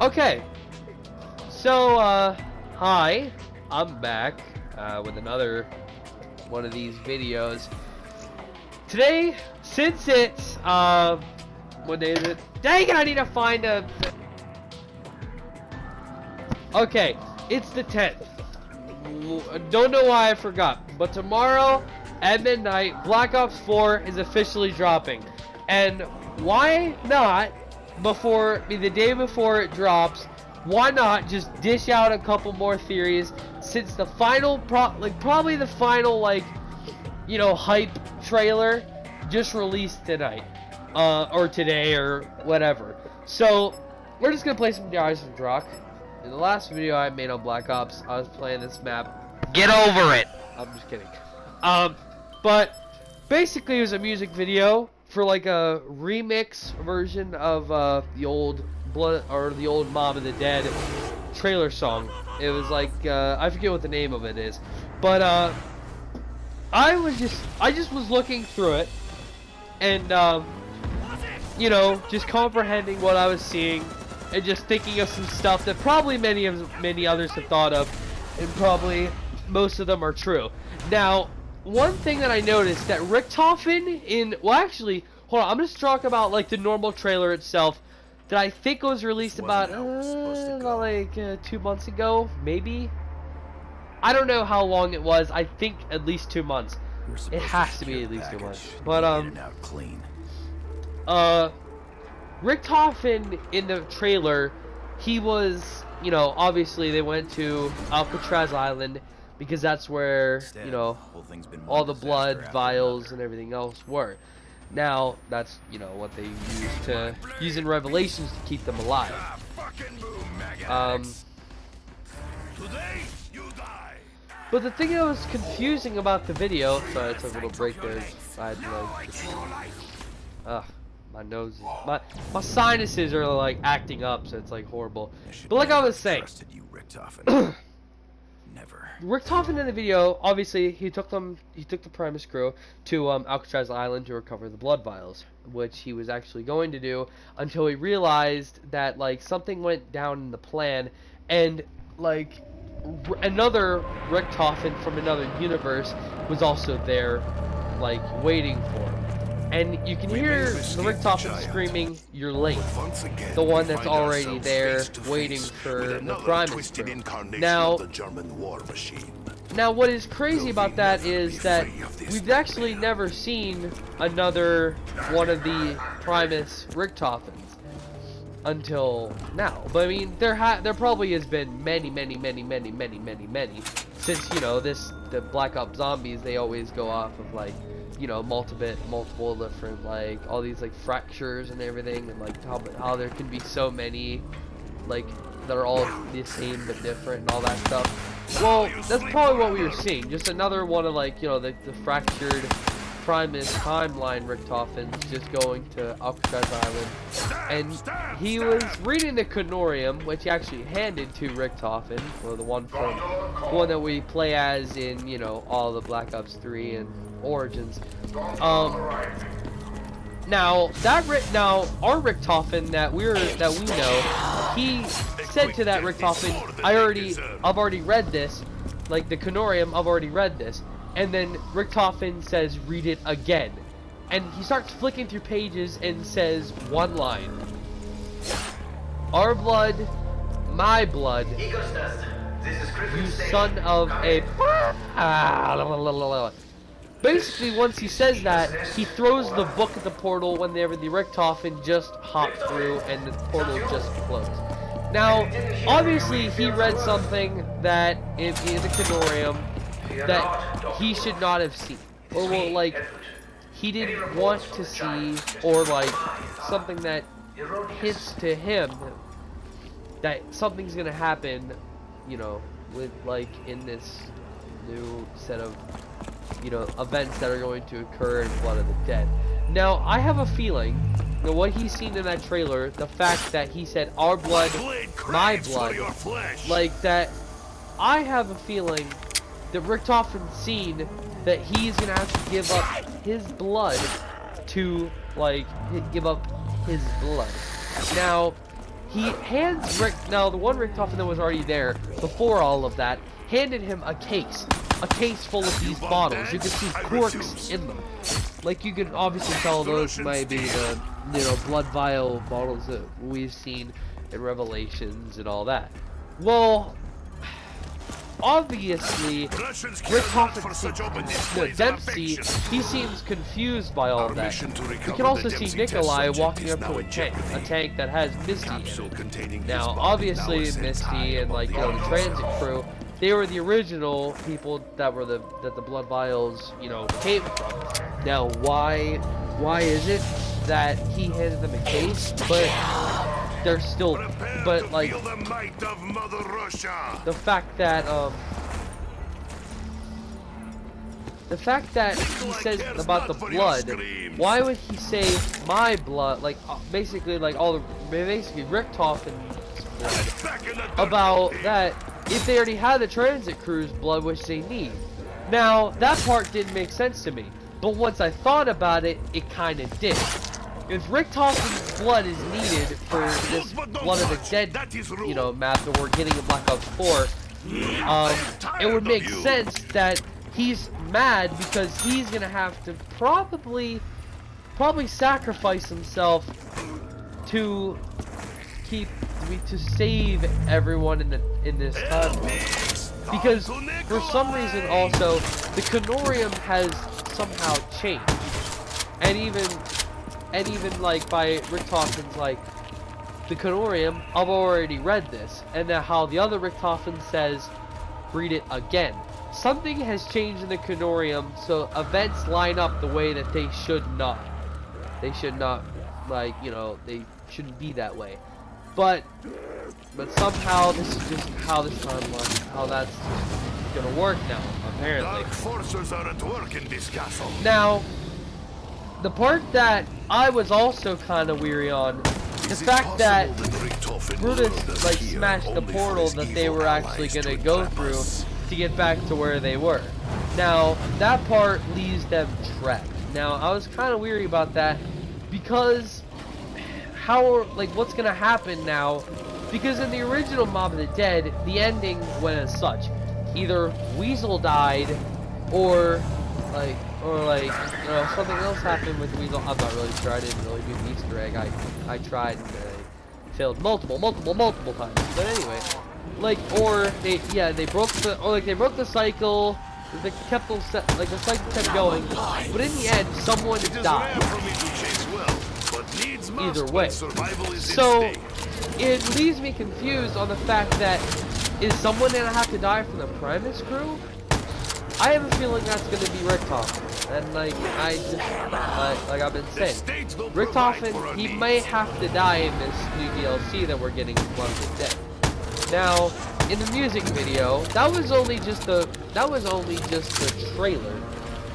Okay, so hi, I'm back with another one of these videos. Today, since it's what day is it? Dang it, I need to find a. Okay, it's the 10th. Don't know why I forgot, but tomorrow at midnight, Black Ops 4 is officially dropping, and why not? The day before it drops, why not just dish out a couple more theories, since the final probably the final hype trailer just released tonight or today or whatever. So we're just gonna play some Rise of Rock. In the last video I made on Black Ops, I was playing this map. Get over it. I'm just kidding. But basically it was a music video for like a remix version of the old Mom of the Dead trailer song. It was like I forget what the name of it is, but I just was looking through it and just comprehending what I was seeing and just thinking of some stuff that probably many others have thought of, and probably most of them are true. Now, one thing that I noticed that Richtofen actually, hold on, I'm just talking about like the normal trailer itself that I think was released about 2 months ago, maybe. I don't know how long it was. I think at least 2 months. It has to be at least 2 months. But Richtofen in the trailer, he was, obviously they went to Alcatraz Island because that's where, all the blood vials and everything else were. Now, that's, what they use in Revelations to keep them alive. But the thing that was confusing about the video, sorry, I took a little break there. I had my nose, my sinuses are like acting up, so it's like horrible. But like I was saying, Richtofen in the video, obviously he took the Primus crew to Alcatraz Island to recover the blood vials, which he was actually going to do until he realized that something went down in the plan, and another Richtofen from another universe was also there, waiting for him. And you can hear the Richtofen screaming, "You're late." The one that's already there, waiting for the Primus crew. Now, what is crazy about that is that we've actually never seen another one of the Primus Richtofens until now. But I mean, there probably has been many since the Black Ops Zombies. They always go off of multiple different all these fractures and everything, and how there can be so many that are all the same but different and all that stuff. Well, that's probably what we were seeing, just another one of the fractured Primus timeline Richtofens just going to Alcatraz Island. And he was reading the Canorium, which he actually handed to Richtofen, or the one that we play as in all the Black Ops 3 and Origins. Now our Richtofen that we know, he said to that Richtofen, I've already read this, the Canorium, I've already read this. And then Richtofen says, "Read it again," and he starts flicking through pages and says one line: "Our blood, my blood, you son of a..." Basically, once he says that, he throws the book at the portal whenever the Richtofen just hopped through and the portal just closed. Now, obviously, he read something that in the Canorium that he should not have seen, or he didn't want to see, or something that hits to him that something's gonna happen, with in this new set of events that are going to occur in Blood of the Dead. Now, I have a feeling that what he's seen in that trailer, the fact that he said "our blood, my blood," that, I have a feeling that Richtofen's seen that he's gonna have to give up his blood to give up his blood. Now, he hands Rick, now the one Richtofen that was already there before all of that, handed him a case full of these bottles. You can see corks in them. Like, you can obviously tell those might be the, you know, blood vial bottles that we've seen in Revelations and all that. Well, obviously, Richtofen, Dempsey, he seems confused by all that. We can also see Nikolai walking up to a tank that has Misty in it. Now, obviously, Misty and, like, you know, the transit crew, they were the original people that were that the blood vials, you know, came from. Now, why is it that he handed them a case, but they're still, but like the fact that he says about the blood, why would he say my blood, like basically like basically Richtofen's blood, about that if they already had the transit crew's blood, which they need? Now that part didn't make sense to me, but once I thought about it, it kind of did. If Richtofen's blood is needed for this Blood of the Dead, you know, map that we're getting in Black Ops 4, it would make sense that he's mad because he's gonna have to probably sacrifice himself to save everyone in this time. Because for some reason also the Canorium has somehow changed, and even like by Richtofen's like the Canorium, I've already read this, and then how the other Richtofen says read it again. Something has changed in the Canorium, so events line up the way that they should not. They should not, like, you know, they shouldn't be that way. But somehow this is just how this timeline, how that's just gonna work now, apparently. Dark forces are at work in this castle. Now, the part that I was also kind of weary on, the fact that Brutus like smashed the portal that they were actually gonna go through to get back to where they were. Now, that part leaves them trapped. Now, I was kind of weary about that because what's gonna happen now? Because in the original Mob of the Dead, the ending went as such: either Weasel died, or you know, something else happened with Weasel. I'm not really sure. I didn't really do the Easter egg. I tried and I failed multiple times. But anyway, like, or they broke the cycle. They kept the cycle kept going, but in the end, someone died. Either way, so it leaves me confused on the fact that is someone gonna have to die from the Primus crew? I have a feeling that's gonna be Richtofen, and like I've been saying, Richtofen, he may have to die in this new DLC that we're getting in Blood of the Dead. Now, in the music video, that was only just the trailer,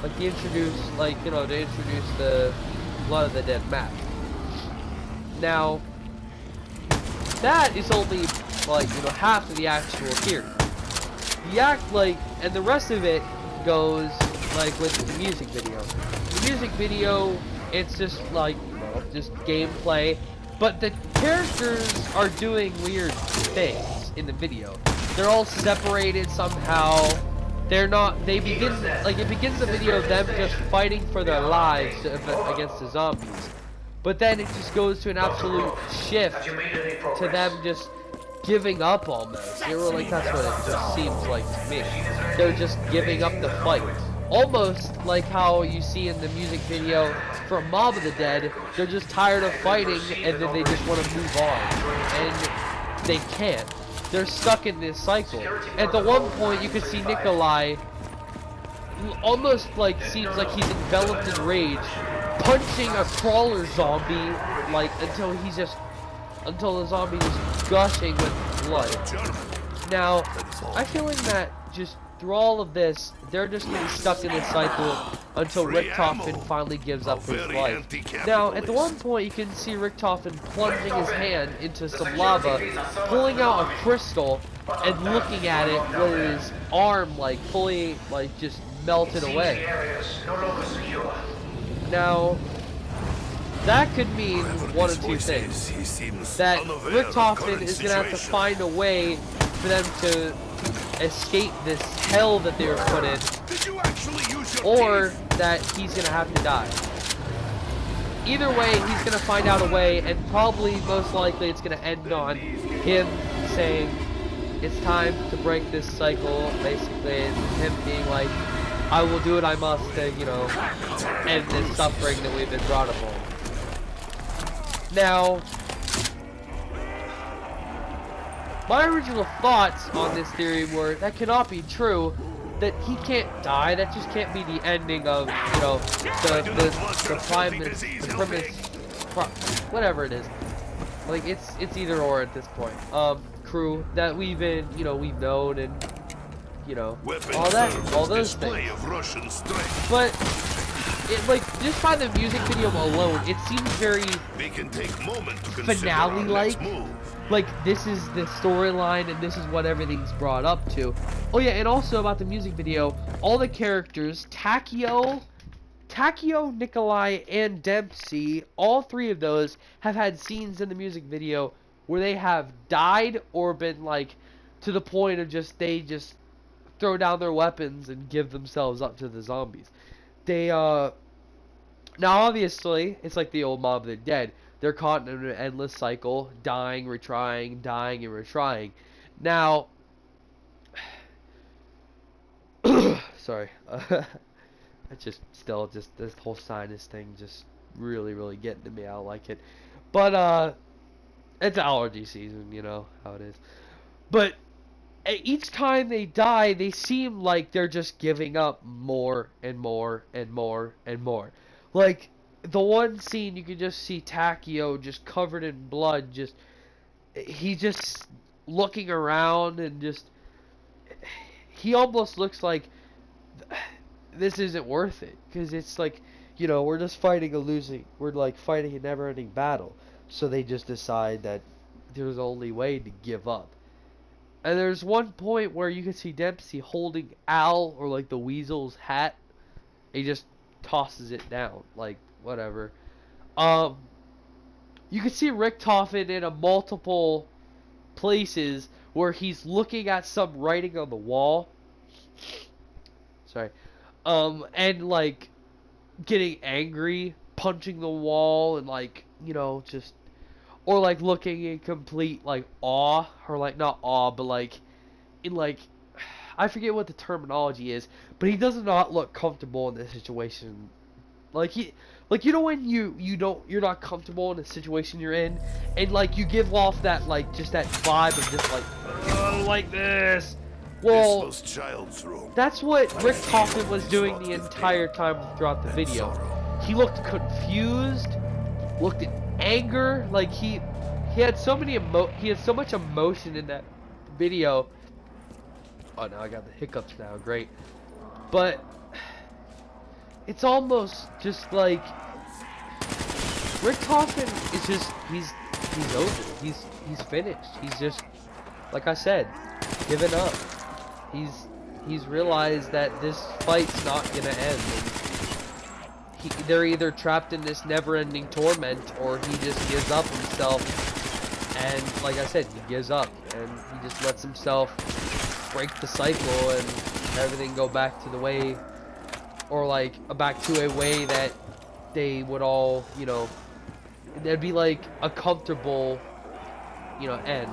like to introduce the Blood of the Dead map. Now, that is only like, you know, half of the actual series. And the rest of it goes like with the music video. The music video, it's just like, you know, just gameplay, but the characters are doing weird things in the video. They're all separated somehow. It begins the video of them just fighting for their lives against the zombies. But then it just goes to an absolute shift to them just giving up almost. That's what it just seems like to me. They're just giving up the fight. Almost like how you see in the music video for Mob of the Dead, they're just tired of fighting and then they just want to move on. And they can't. They're stuck in this cycle. At the one point you can see Nikolai almost like seems like he's enveloped in rage, punching a crawler zombie like until the zombie is gushing with blood. Now, I feel like that just through all of this, they're just getting stuck in this cycle until Richtofen finally gives up his life. Now, at the one point, you can see Richtofen plunging his hand into some lava, pulling out a crystal, and looking at it with his arm like fully just melted away. Now, that could mean Whoever one this of two voice things. is, he seems That unaware Rick of Hoffman current is gonna have to situation. find a way for them to escape this hell that they were put in, Did you actually use your or teeth? that he's gonna have to die. Either way, he's gonna find out a way, and probably most likely it's gonna end on him saying it's time to break this cycle, basically, and him being like, I will do what I must to, you know, end this suffering that we've been brought upon. Now, my original thoughts on this theory were that cannot be true, that he can't die, that just can't be the ending of, you know, the premise, whatever it is. Like, it's either or at this point. Crew that we've been, you know, we've known and, you know, all those things. Of Russian strength. But, it, like, just by the music video alone, it seems very We can take a moment to consider finale-like. our next move. Like, this is the storyline and this is what everything's brought up to. Oh yeah, and also about the music video, all the characters, Takio, Nikolai, and Dempsey, all three of those have had scenes in the music video where they have died or been, like, to the point of they just throw down their weapons and give themselves up to the zombies. They, now obviously, it's like the old Mob of the Dead. They're caught in an endless cycle, dying, retrying, dying, and retrying. Now, sorry, it's just this whole sinus thing just really getting to me. I don't like it, but it's allergy season, you know how it is. But each time they die, they seem like they're just giving up more and more and more and more. Like, the one scene, you can just see Takio just covered in blood, he's just looking around and he almost looks like this isn't worth it, because it's like, you know, we're like fighting a never-ending battle, so they just decide that there's only way to give up. And there's one point where you can see Dempsey holding Al, or like the Weasel's hat. He just tosses it down, like, whatever. You can see Rick Toffin in multiple places where he's looking at some writing on the wall. Sorry. And, like, getting angry, punching the wall, and, like, you know, just, or, like, looking in complete, like, awe, or, like, not awe, but, like, in, like, I forget what the terminology is, but he does not look comfortable in this situation. Like, you know when you're not comfortable in the situation you're in, and, like, you give off that, like, just that vibe of just, like, oh, like this. Well, this was child's room. that's what Rick Hoffman was doing the entire time throughout the video. He looked confused, looked in anger, like he had so much emotion in that video. Oh no, I got the hiccups now, great. But it's almost just like Rick Hoffman is just he's over. He's finished. He's just, like I said, given up. He's realized that this fight's not gonna end. And they're either trapped in this never-ending torment, or he just gives up himself. And like I said, he gives up and he just lets himself break the cycle and everything go back to the way, or like back to a way that they would all, you know, there'd be like a comfortable, you know, end.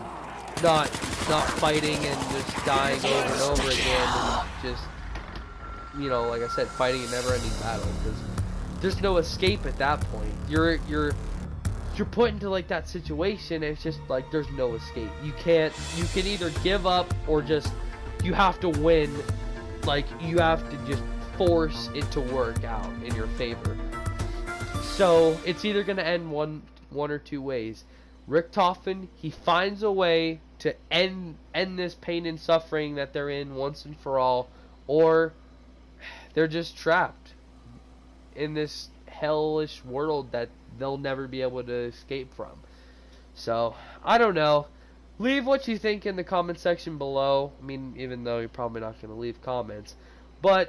Not fighting and just dying over and over again, and just, you know, like I said, fighting a never-ending battle, because there's no escape at that point. You're put into like that situation, and it's just like there's no escape. You can either give up, or just you have to win. Like, you have to just force it to work out in your favor. So it's either gonna end one or two ways. Rick Toffin, he finds a way to end this pain and suffering that they're in once and for all, or they're just trapped in this hellish world that they'll never be able to escape from. So, I don't know. Leave what you think in the comment section below. I mean, even though you're probably not going to leave comments. Or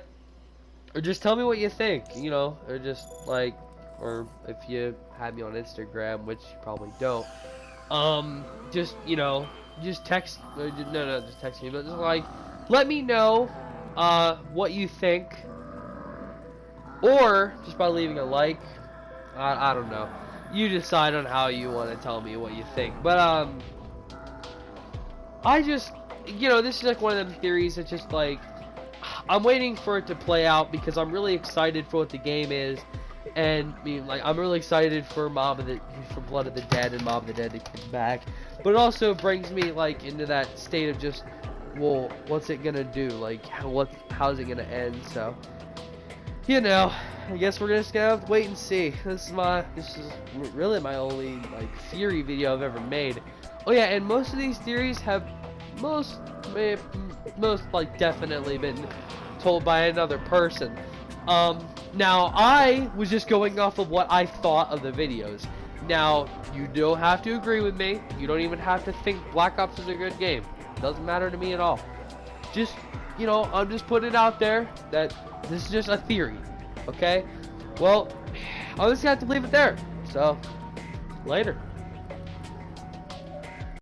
just tell me what you think, you know, or just like, or if you have me on Instagram, which you probably don't, just, you know, just text, no, just text me, but just like, let me know, what you think, or just by leaving a like. I don't know. You decide on how you want to tell me what you think. But, I just, you know, this is like one of them theories that just like, I'm waiting for it to play out because I'm really excited for what the game is. And, I mean, like, I'm really excited for Blood of the Dead and Mob of the Dead to come back. But it also brings me, like, into that state of just, well, what's it gonna do? Like, how's it gonna end? So, you know, I guess we're just gonna have to wait and see. This is really my only like theory video I've ever made. Oh yeah, and most of these theories have most like definitely been told by another person. Now I was just going off of what I thought of the videos. Now you don't have to agree with me. You don't even have to think Black Ops is a good game. Doesn't matter to me at all. Just, you know, I'm just putting it out there that this is just a theory, okay? Well, I'm just gonna have to leave it there. So, later.